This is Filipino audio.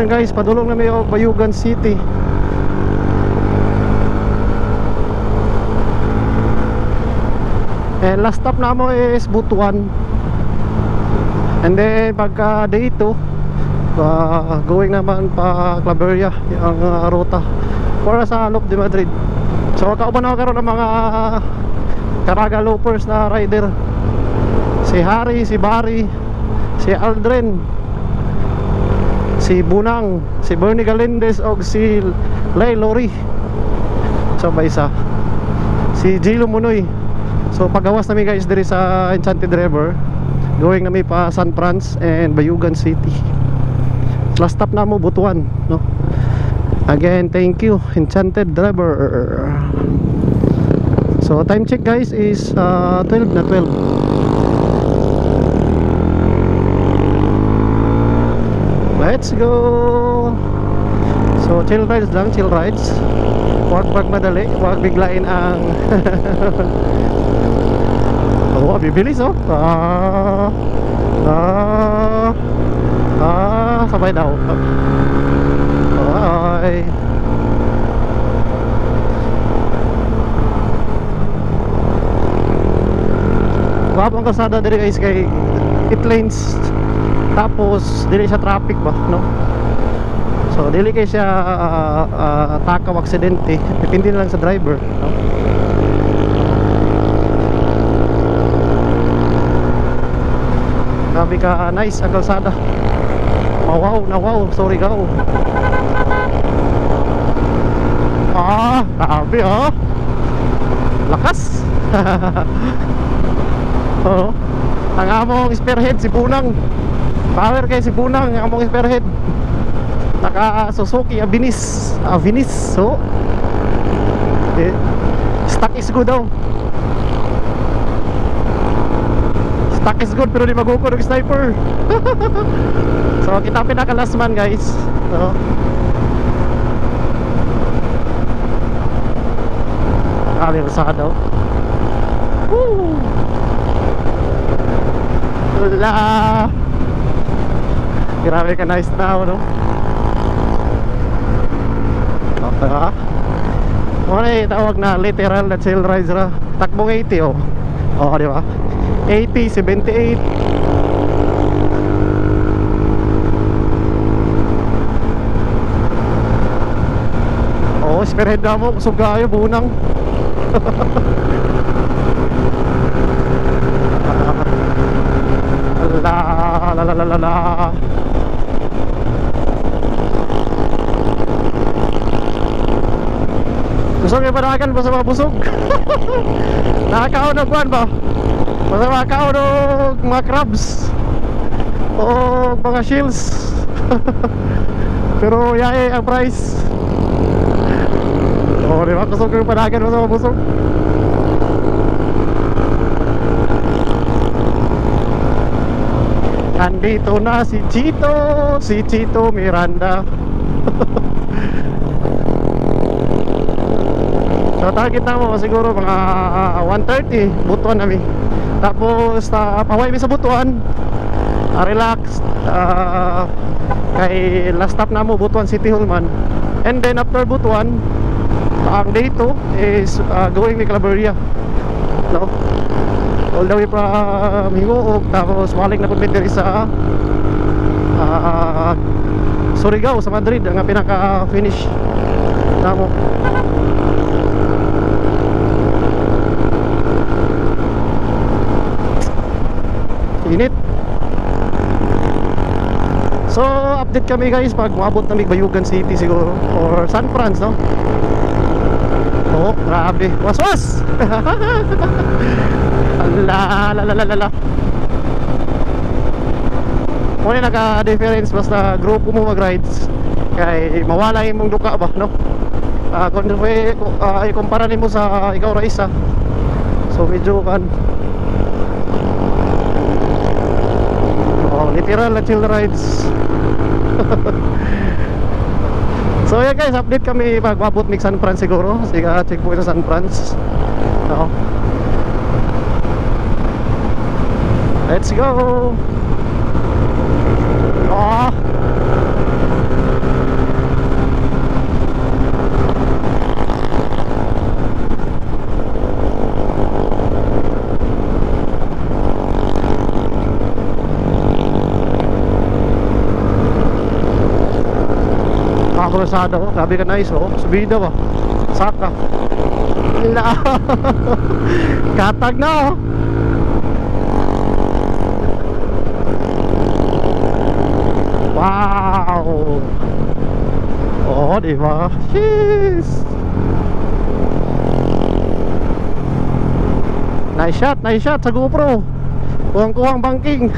Ayan guys, padulong na may Bayugan City. And last stop na mo is Butuan. And then pagka day 2, going naman pa Claveria yung ruta para sa Loop de Madrid. So kauban ako karon ng mga Caraga loopers na rider. Si Harry, si Barry, si Aldrin, si Bunang, si Bernie Galindez o si Lay Lori. So ba isa si Gilo Munoy. So pagawas namin guys diri sa Enchanted River, going namin pa San Franz and Bayugan City. Last stop na mo Butuan, no? Again, thank you Enchanted River. So time check guys is 12 na 12. Let's go. So chill rides lang, chill rides. Huwag magmadali, huwag biglain ang oh, bibilis oh. Sabay daw. Ay. Wap ang kalsada diri guys kay 8 lanes. Tapos dili siya traffic ba, no? So dili kay siya takaw aksidente. Depende lang sa driver, no? Grabe ka nice ang kalsada. Wow, na wow, sorry gaw. Grabe oh. Lakas. Oh. Ang among spearhead si Bunang. Power kay si Bunang ang among spearhead. Naka Suzuki Avinis. So stock is good daw. Stock is good pero di maguko ng sniper. So kita pinaka last man guys. So alir sa daw. Woo! Wala. Grabe ka nice now, no? Okay ha? Muna tawag na literal na chill rides ra. Takbong 80 oh. Oo, di ba? 80, 78. Oh, spearhead na mo. Kusog kayo, Bunang. La. Busog yung panakan, basta mga busog. Nakakaon ng buwan ba? Basta makakaon ng mga crabs o mga shields. Pero yae ang price. Oh, di ba? Busog yung panakan, basta mga busog. Andito na si Chito Miranda. So target na mo siguro mga 1:30 Butuan namin. Tapos paway mi sa Butuan, relax, kay last stop na mo Butuan City Hall man. And then after Butuan, ang day 2 is going mi Claveria, no? All the way from Hingoog. Tapos balik na po diri sa Surigao sa Madrid ang pinaka finish namo. Init. So update kami guys pag maabot na Bayugan City siguro or San Franz, no? Oh, grabe. Was. La. Kung naka-difference basta grupo mo mag-rides kay mawala yung mong duka ba, no? Kung ikumpara mo sa ikaw ra isa, so medyo kan literal na chill rides. So yeah guys, update kami pag mabot ni San Franz siguro. Sige, check po ito San Franz. So, let's go. Rosado, grabe ka nice oh. Subida ba? Saka. Wala. Katag na oh. Wow. Oo, diba? Jeez. Nice shot sa GoPro. Kuhang-kuhang banking.